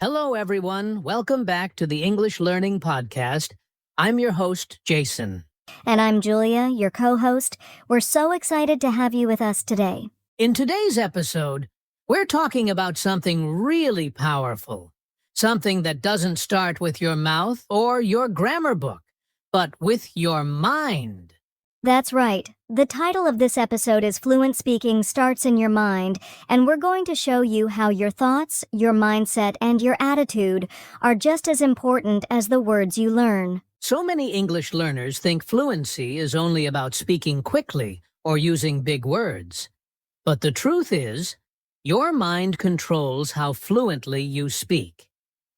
Hello, everyone. Welcome back to the English Learning Podcast. I'm your host, Jason. And I'm Julia, your co-host. We're so excited to have you with us today. In today's episode, we're talking about something really powerful. Something that doesn't start with your mouth or your grammar book, but with your mind. That's right. The title of this episode is Fluent Speaking Starts in Your Mind, and we're going to show you how your thoughts, your mindset, and your attitude are just as important as the words you learn. So many English learners think fluency is only about speaking quickly or using big words. But the truth is, your mind controls how fluently you speak.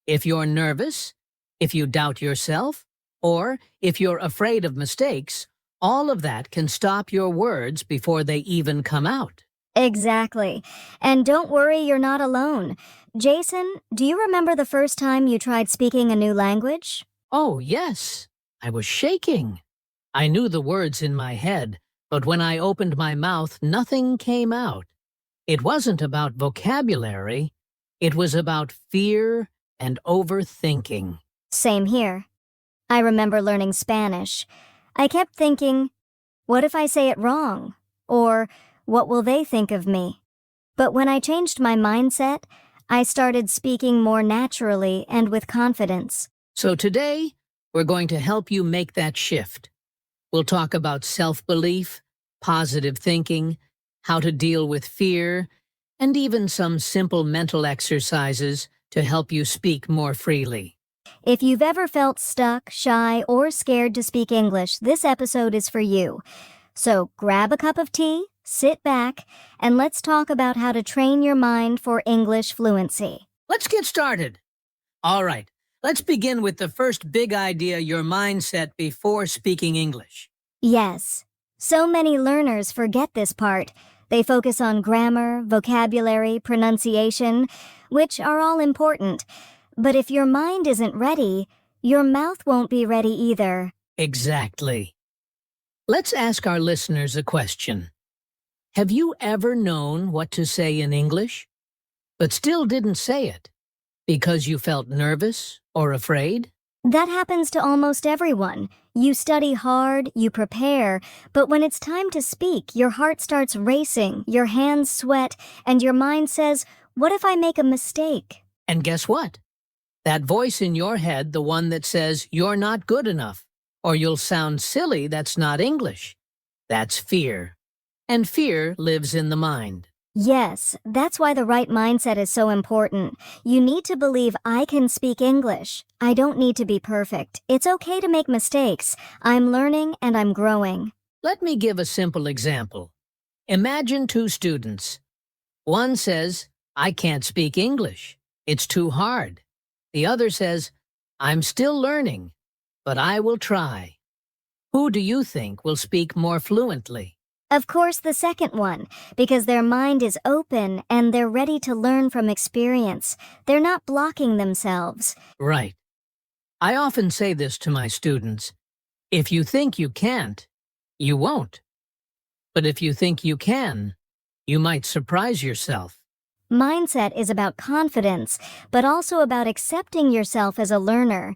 If you're nervous, if you doubt yourself, or if you're afraid of mistakes, all of that can stop your words before they even come out. Exactly. And don't worry, you're not alone. Jason, do you remember the first time you tried speaking a new language? Oh, yes. I was shaking. I knew the words in my head, but when I opened my mouth, nothing came out. It wasn't about vocabulary. It was about fear and overthinking. Same here. I remember learning Spanish. I kept thinking, what if I say it wrong? Or, what will they think of me? But when I changed my mindset, I started speaking more naturally and with confidence. So today, we're going to help you make that shift. We'll talk about self-belief, positive thinking, how to deal with fear, and even some simple mental exercises to help you speak more freely. If you've ever felt stuck, shy, or scared to speak English, this episode is for you. So grab a cup of tea, sit back, and let's talk about how to train your mind for English fluency. Let's get started. All right, let's begin with the first big idea your mind set before speaking English. Yes. So many learners forget this part. They focus on grammar, vocabulary, pronunciation, which are all important. But if your mind isn't ready, your mouth won't be ready either. Exactly. Let's ask our listeners a question. Have you ever known what to say in English, but still didn't say it because you felt nervous or afraid? That happens to almost everyone. You study hard, you prepare, but when it's time to speak, your heart starts racing, your hands sweat, and your mind says, what if I make a mistake? And guess what? That voice in your head, the one that says you're not good enough, or you'll sound silly, that's not English. That's fear. And fear lives in the mind. Yes, that's why the right mindset is so important. You need to believe I can speak English. I don't need to be perfect. It's okay to make mistakes. I'm learning and I'm growing. Let me give a simple example. Imagine two students. One says, I can't speak English. It's too hard. The other says, I'm still learning, but I will try. Who do you think will speak more fluently? Of course, the second one, because their mind is open and they're ready to learn from experience. They're not blocking themselves. Right. I often say this to my students. If you think you can't, you won't. But if you think you can, you might surprise yourself. Mindset is about confidence, but also about accepting yourself as a learner.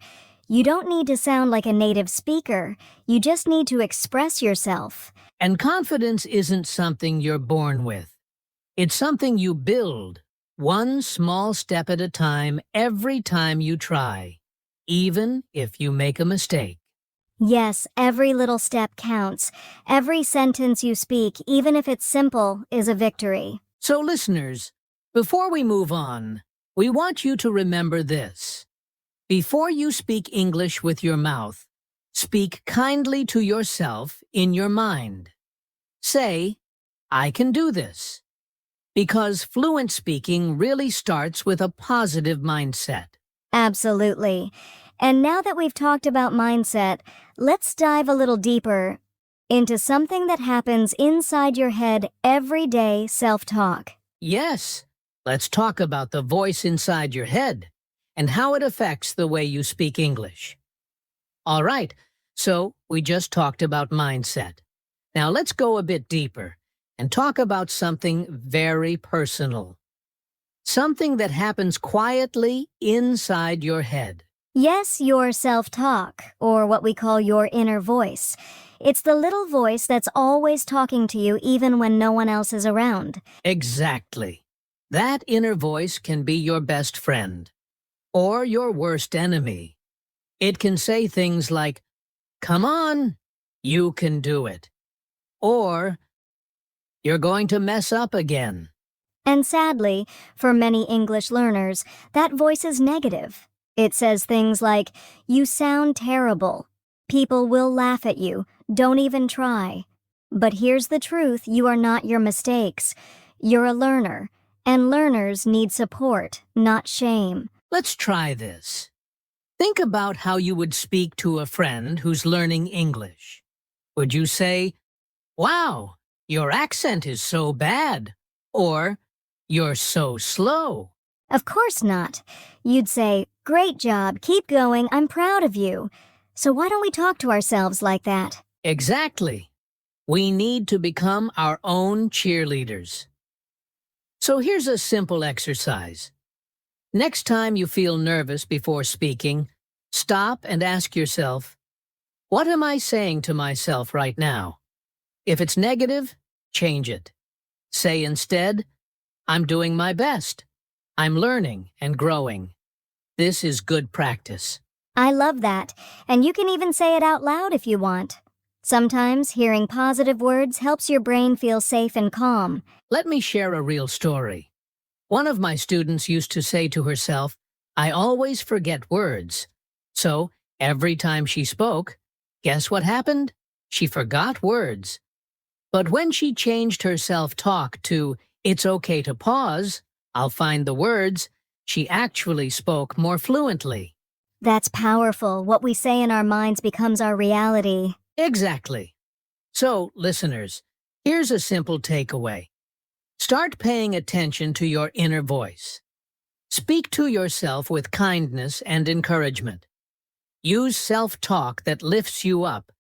You don't need to sound like a native speaker. You just need to express yourself. And confidence isn't something you're born with. It's something you build, one small step at a time, every time you try, even if you make a mistake. Yes, every little step counts. Every sentence you speak, even if it's simple, is a victory. So listeners, before we move on, we want you to remember this. Before you speak English with your mouth, speak kindly to yourself in your mind. Say, I can do this. Because fluent speaking really starts with a positive mindset. Absolutely. And now that we've talked about mindset, let's dive a little deeper into something that happens inside your head every day, self-talk. Yes, let's talk about the voice inside your head and how it affects the way you speak English. All right, so we just talked about mindset. Now let's go a bit deeper and talk about something very personal. something that happens quietly inside your head. Yes, your self-talk, or what we call your inner voice. It's the little voice that's always talking to you even when no one else is around. Exactly. That inner voice can be your best friend or your worst enemy. It can say things like, "Come on, you can do it," or "You're going to mess up again." And sadly, for many English learners, that voice is negative. It says things like, "You sound terrible. People will laugh at you. Don't even try." But here's the truth, you are not your mistakes. You're a learner, and learners need support, not shame. Let's try this. Think about how you would speak to a friend who's learning English. Would you say, "Wow, your accent is so bad," or "You're so slow"? Of course not. You'd say, "Great job, keep going, I'm proud of you." So why don't we talk to ourselves like that? Exactly. We need to become our own cheerleaders. So here's a simple exercise. Next time you feel nervous before speaking, stop and ask yourself, what am I saying to myself right now? If it's negative, change it. Say instead, I'm doing my best. I'm learning and growing. This is good practice. I love that, and you can even say it out loud if you want. Sometimes hearing positive words helps your brain feel safe and calm. Let me share a real story. One of my students used to say to herself, "I always forget words." So, every time she spoke, guess what happened? She forgot words. But when she changed her self-talk to, "It's okay to pause, I'll find the words," she actually spoke more fluently. That's powerful. What we say in our minds becomes our reality. Exactly. So, listeners, here's a simple takeaway. Start paying attention to your inner voice. Speak to yourself with kindness and encouragement. Use self-talk that lifts you up,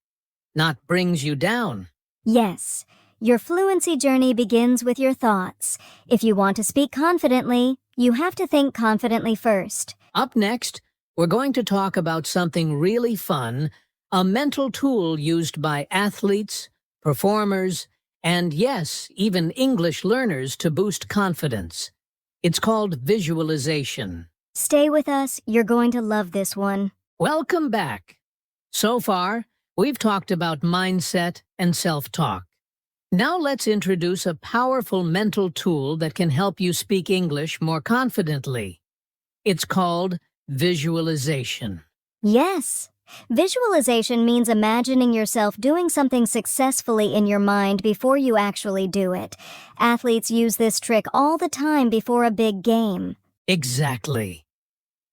not brings you down. Yes, your fluency journey begins with your thoughts. If you want to speak confidently, you have to think confidently first. Up next, we're going to talk about something really fun, a mental tool used by athletes, performers, and yes, even English learners to boost confidence. It's called visualization. Stay with us, you're going to love this one. Welcome back. So far, we've talked about mindset and self-talk. Now let's introduce a powerful mental tool that can help you speak English more confidently. It's called visualization. Yes. Visualization means imagining yourself doing something successfully in your mind before you actually do it. Athletes use this trick all the time before a big game. Exactly.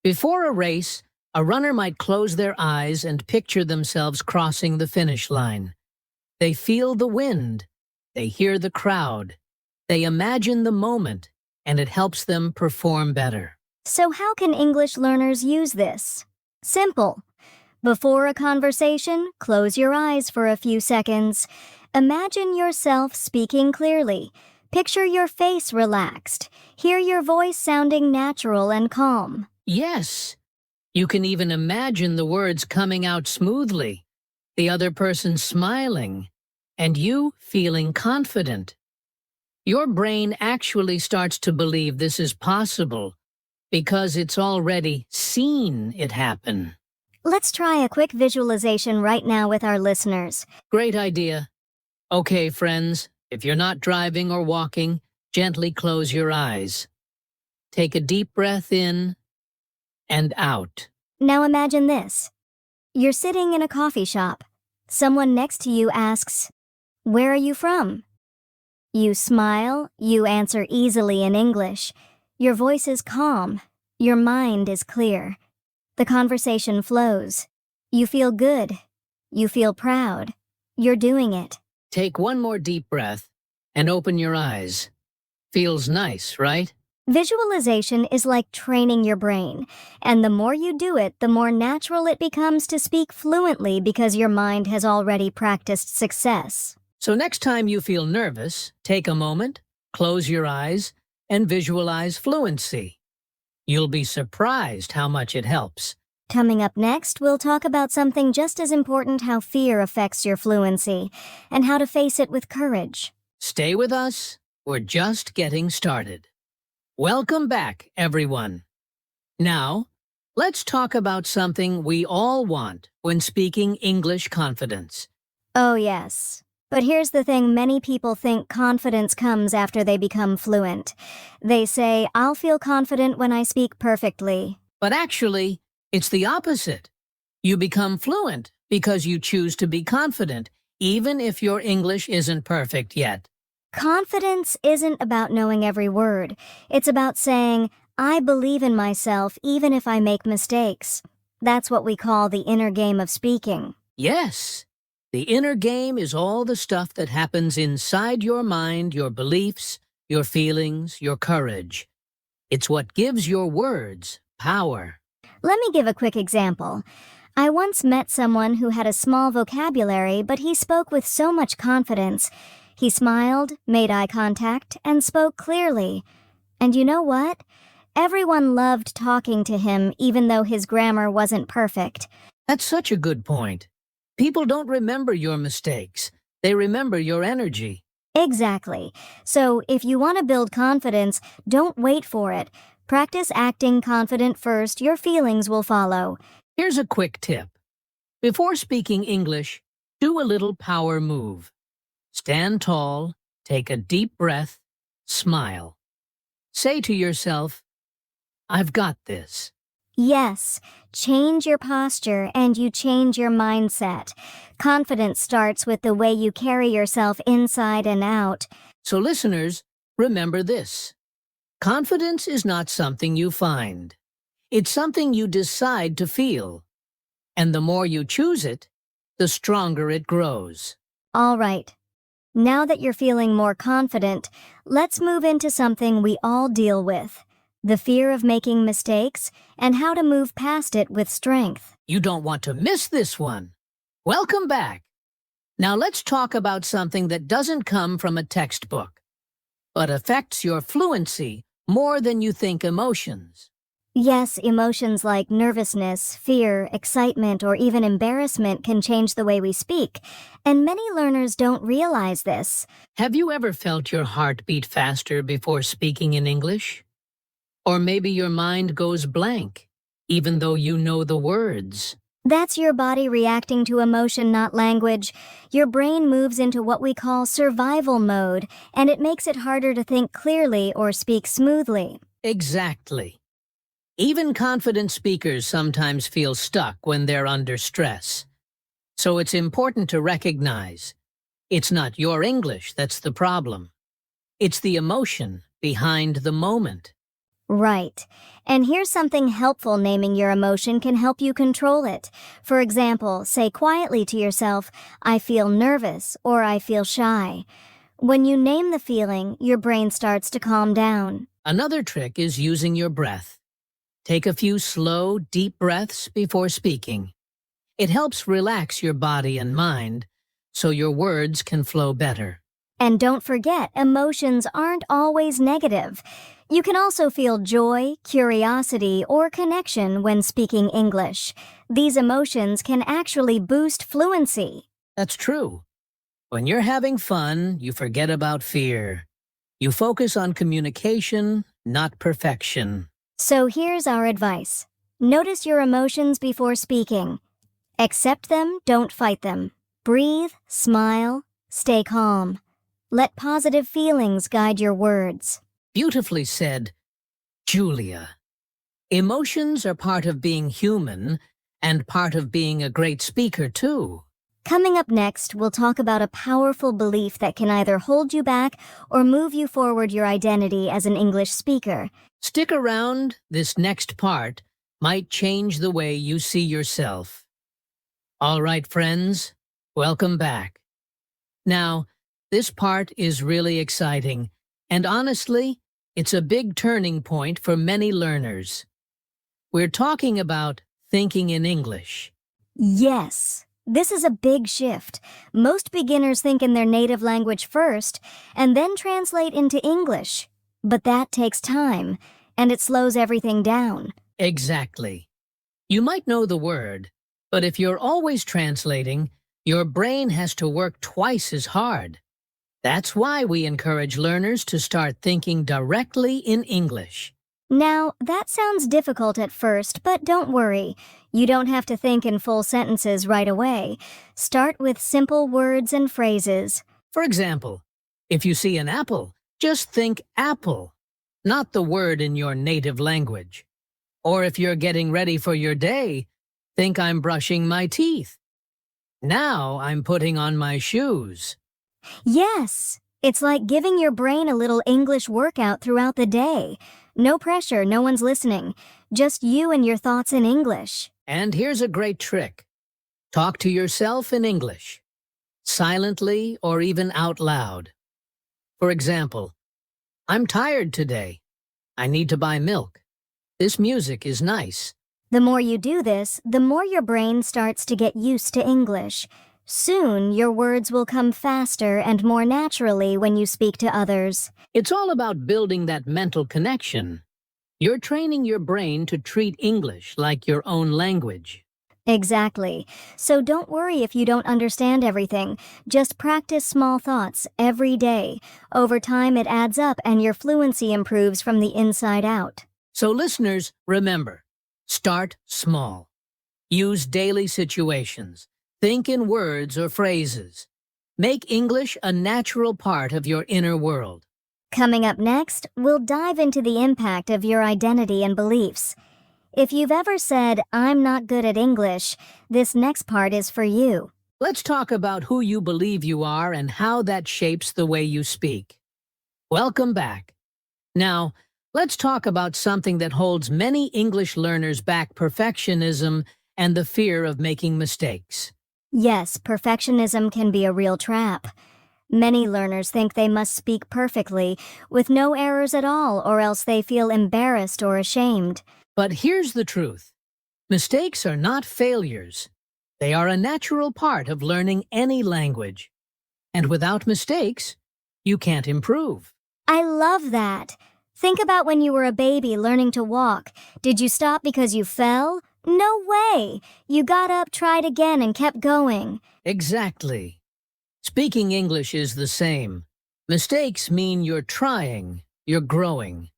Before a race, a runner might close their eyes and picture themselves crossing the finish line. They feel the wind. They hear the crowd. They imagine the moment, and it helps them perform better. So how can English learners use this? Simple. Before a conversation, close your eyes for a few seconds. Imagine yourself speaking clearly. Picture your face relaxed. Hear your voice sounding natural and calm. Yes, you can even imagine the words coming out smoothly, the other person smiling, and you feeling confident. Your brain actually starts to believe this is possible because it's already seen it happen. Let's try a quick visualization right now with our listeners. Great idea. Okay, friends, if you're not driving or walking, gently close your eyes. Take a deep breath in and out. Now imagine this. You're sitting in a coffee shop. Someone next to you asks, "Where are you from?" You smile, you answer easily in English. Your voice is calm. Your mind is clear. The conversation flows. You feel good. You feel proud. You're doing it. Take one more deep breath and open your eyes. Feels nice, right? Visualization is like training your brain, and the more you do it, the more natural it becomes to speak fluently because your mind has already practiced success. So next time you feel nervous, take a moment, close your eyes, and visualize fluency. You'll be surprised how much it helps. Coming up next, we'll talk about something just as important: how fear affects your fluency and how to face it with courage. Stay with us. We're just getting started. Welcome back, everyone. Now, let's talk about something we all want when speaking English confidence. Oh, yes. But here's the thing: many people think confidence comes after they become fluent. They say, "I'll feel confident when I speak perfectly." But actually, it's the opposite. You become fluent because you choose to be confident, even if your English isn't perfect yet. Confidence isn't about knowing every word. It's about saying, "I believe in myself even if I make mistakes." That's what we call the inner game of speaking. Yes, the inner game is all the stuff that happens inside your mind, your beliefs, your feelings, your courage. It's what gives your words power. Let me give a quick example. I once met someone who had a small vocabulary, but he spoke with so much confidence. He smiled, made eye contact, and spoke clearly. And you know what? Everyone loved talking to him, even though his grammar wasn't perfect. That's such a good point. People don't remember your mistakes. They remember your energy. Exactly. So if you want to build confidence, don't wait for it. Practice acting confident first. Your feelings will follow. Here's a quick tip. Before speaking English, do a little power move. Stand tall, take a deep breath, smile. Say to yourself, "I've got this." Yes, change your posture and you change your mindset. Confidence starts with the way you carry yourself inside and out. So listeners, remember this. Confidence is not something you find. It's something you decide to feel. And the more you choose it, the stronger it grows. All right. Now that you're feeling more confident, let's move into something we all deal with: the fear of making mistakes and how to move past it with strength. You don't want to miss this one. Welcome back. Now let's talk about something that doesn't come from a textbook, but affects your fluency more than you think: emotions. Yes, emotions like nervousness, fear, excitement, or even embarrassment can change the way we speak, and many learners don't realize this. Have you ever felt your heart beat faster before speaking in English? Or maybe your mind goes blank, even though you know the words. That's your body reacting to emotion, not language. Your brain moves into what we call survival mode, and it makes it harder to think clearly or speak smoothly. Exactly. Even confident speakers sometimes feel stuck when they're under stress. So it's important to recognize it's not your English that's the problem. It's the emotion behind the moment. Right. And here's something helpful: naming your emotion can help you control it. For example, say quietly to yourself, "I feel nervous," or "I feel shy." When you name the feeling, your brain starts to calm down. Another trick is using your breath. Take a few slow, deep breaths before speaking. It helps relax your body and mind, so your words can flow better. And don't forget, emotions aren't always negative. You can also feel joy, curiosity, or connection when speaking English. These emotions can actually boost fluency. That's true. When you're having fun, you forget about fear. You focus on communication, not perfection. So here's our advice. Notice your emotions before speaking. Accept them, don't fight them. Breathe, smile, stay calm. Let positive feelings guide your words. Beautifully said, Julia. Emotions are part of being human and part of being a great speaker, too. Coming up next, we'll talk about a powerful belief that can either hold you back or move you forward your identity as an English speaker. Stick around. This next part might change the way you see yourself. All right, friends, welcome back. Now, this part is really exciting, and honestly, it's a big turning point for many learners. We're talking about thinking in English. Yes, this is a big shift. Most beginners think in their native language first, and then translate into English. But that takes time, and it slows everything down. Exactly. You might know the word, but if you're always translating, your brain has to work twice as hard. That's why we encourage learners to start thinking directly in English. Now, that sounds difficult at first, but don't worry. You don't have to think in full sentences right away. Start with simple words and phrases. For example, if you see an apple, just think apple, not the word in your native language. Or if you're getting ready for your day, think I'm brushing my teeth. Now I'm putting on my shoes. Yes, it's like giving your brain a little English workout throughout the day. No pressure, no one's listening. Just you and your thoughts in English. And here's a great trick. Talk to yourself in English, silently or even out loud. For example, I'm tired today. I need to buy milk. This music is nice. The more you do this, the more your brain starts to get used to English. Soon, your words will come faster and more naturally when you speak to others. It's all about building that mental connection. You're training your brain to treat English like your own language. Exactly. So don't worry if you don't understand everything. Just practice small thoughts every day. Over time, it adds up and your fluency improves from the inside out. So listeners, remember, start small. Use daily situations. Think in words or phrases. Make English a natural part of your inner world. Coming up next, we'll dive into the impact of your identity and beliefs. If you've ever said, "I'm not good at English," this next part is for you. Let's talk about who you believe you are and how that shapes the way you speak. Welcome back. Now, let's talk about something that holds many English learners back: perfectionism and the fear of making mistakes. Yes, perfectionism can be a real trap. Many learners think they must speak perfectly, with no errors at all, or else they feel embarrassed or ashamed. But here's the truth. Mistakes are not failures. They are a natural part of learning any language. And without mistakes, you can't improve. I love that. Think about when you were a baby learning to walk. Did you stop because you fell? No way! You got up, tried again, and kept going. Exactly. Speaking English is the same. Mistakes mean you're trying, you're growing.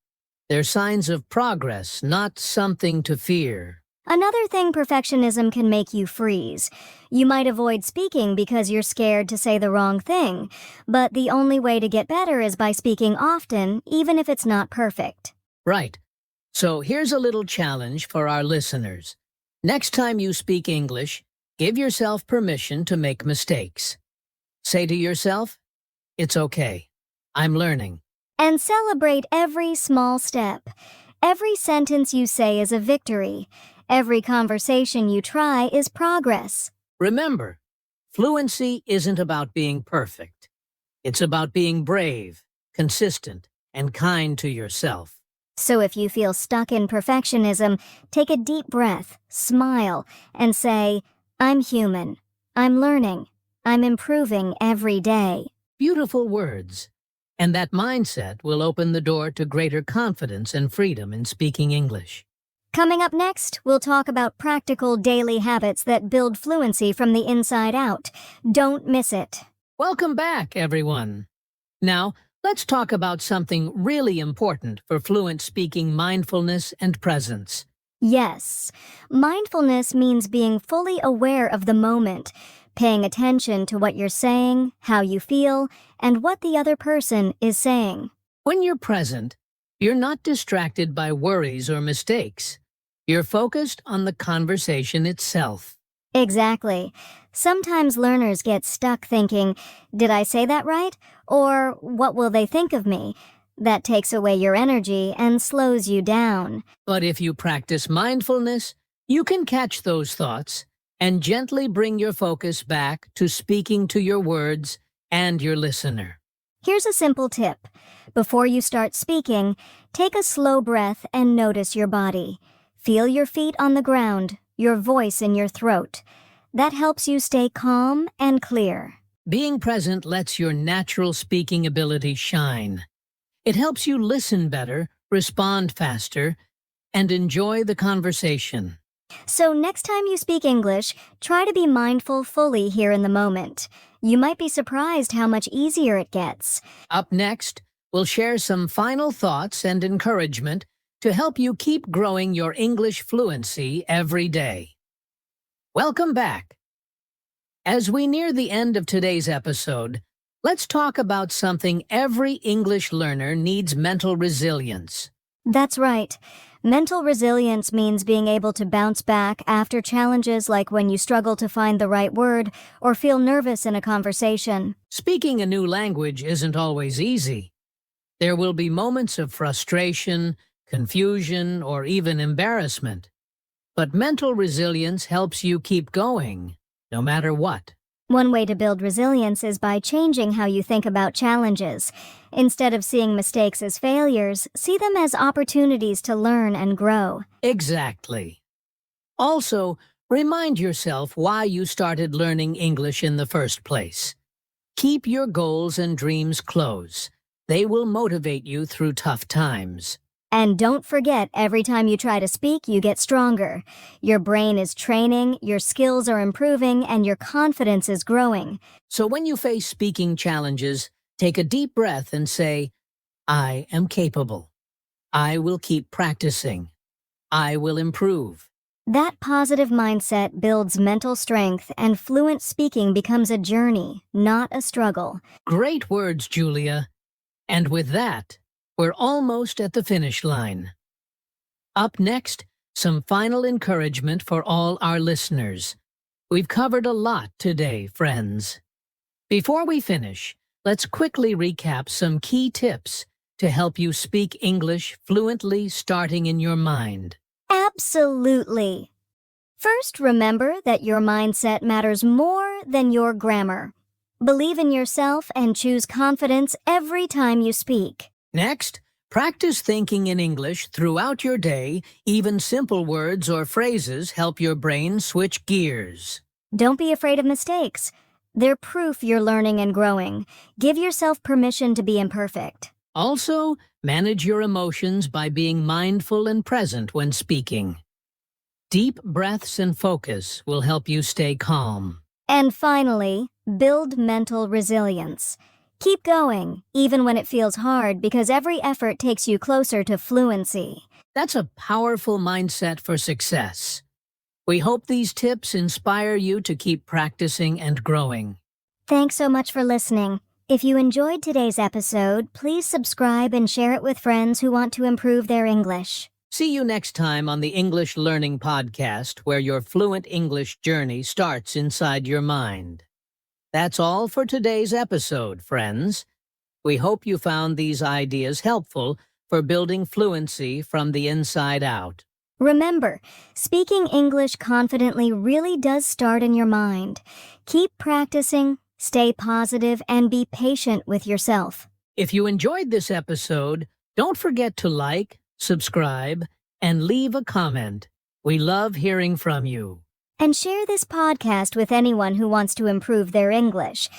They're signs of progress, not something to fear. Another thing perfectionism can make you freeze. You might avoid speaking because you're scared to say the wrong thing, but the only way to get better is by speaking often, even if it's not perfect. Right. So here's a little challenge for our listeners. Next time you speak English, give yourself permission to make mistakes. Say to yourself, "It's okay. I'm learning." And celebrate every small step. Every sentence you say is a victory. Every conversation you try is progress. Remember, fluency isn't about being perfect. It's about being brave, consistent, and kind to yourself. So if you feel stuck in perfectionism, take a deep breath, smile, and say, "I'm human. I'm learning. I'm improving every day." Beautiful words. And that mindset will open the door to greater confidence and freedom in speaking English. Coming up next, we'll talk about practical daily habits that build fluency from the inside out. Don't miss it. Welcome back, everyone. Now, let's talk about something really important for fluent speaking: mindfulness and presence. Yes, mindfulness means being fully aware of the moment, paying attention to what you're saying, how you feel, and what the other person is saying. When you're present, you're not distracted by worries or mistakes. You're focused on the conversation itself. Exactly. Sometimes learners get stuck thinking, "Did I say that right?" Or, "What will they think of me?" That takes away your energy and slows you down. But if you practice mindfulness, you can catch those thoughts and gently bring your focus back to speaking to your words and your listener. Here's a simple tip. Before you start speaking, take a slow breath and notice your body. Feel your feet on the ground, your voice in your throat. That helps you stay calm and clear. Being present lets your natural speaking ability shine. It helps you listen better, respond faster, and enjoy the conversation. So next time you speak English, try to be mindful fully here in the moment. You might be surprised how much easier it gets. Up next, we'll share some final thoughts and encouragement to help you keep growing your English fluency every day. Welcome back. As we near the end of today's episode, let's talk about something every English learner needs: mental resilience. That's right. Mental resilience means being able to bounce back after challenges like when you struggle to find the right word or feel nervous in a conversation. Speaking a new language isn't always easy. There will be moments of frustration, confusion, or even embarrassment. But mental resilience helps you keep going, no matter what. One way to build resilience is by changing how you think about challenges. Instead of seeing mistakes as failures, see them as opportunities to learn and grow. Exactly. Also, remind yourself why you started learning English in the first place. Keep your goals and dreams close. They will motivate you through tough times. And don't forget, every time you try to speak, you get stronger. Your brain is training, your skills are improving, and your confidence is growing. So when you face speaking challenges, take a deep breath and say, I am capable. I will keep practicing. I will improve. That positive mindset builds mental strength, and fluent speaking becomes a journey, not a struggle. Great words, Julia. And with that, we're almost at the finish line. Up next, some final encouragement for all our listeners. We've covered a lot today, friends. Before we finish, let's quickly recap some key tips to help you speak English fluently, starting in your mind. Absolutely. First, remember that your mindset matters more than your grammar. Believe in yourself and choose confidence every time you speak. Next, practice thinking in English throughout your day. Even simple words or phrases help your brain switch gears. Don't be afraid of mistakes. They're proof you're learning and growing. Give yourself permission to be imperfect. Also, manage your emotions by being mindful and present when speaking. Deep breaths and focus will help you stay calm. And finally, build mental resilience. Keep going, even when it feels hard, because every effort takes you closer to fluency. That's a powerful mindset for success. We hope these tips inspire you to keep practicing and growing. Thanks so much for listening. If you enjoyed today's episode, please subscribe and share it with friends who want to improve their English. See you next time on the English Learning Podcast, where your fluent English journey starts inside your mind. That's all for today's episode, friends. We hope you found these ideas helpful for building fluency from the inside out. Remember, speaking English confidently really does start in your mind. Keep practicing, stay positive, and be patient with yourself. If you enjoyed this episode, don't forget to like, subscribe, and leave a comment. We love hearing from you. And share this podcast with anyone who wants to improve their English.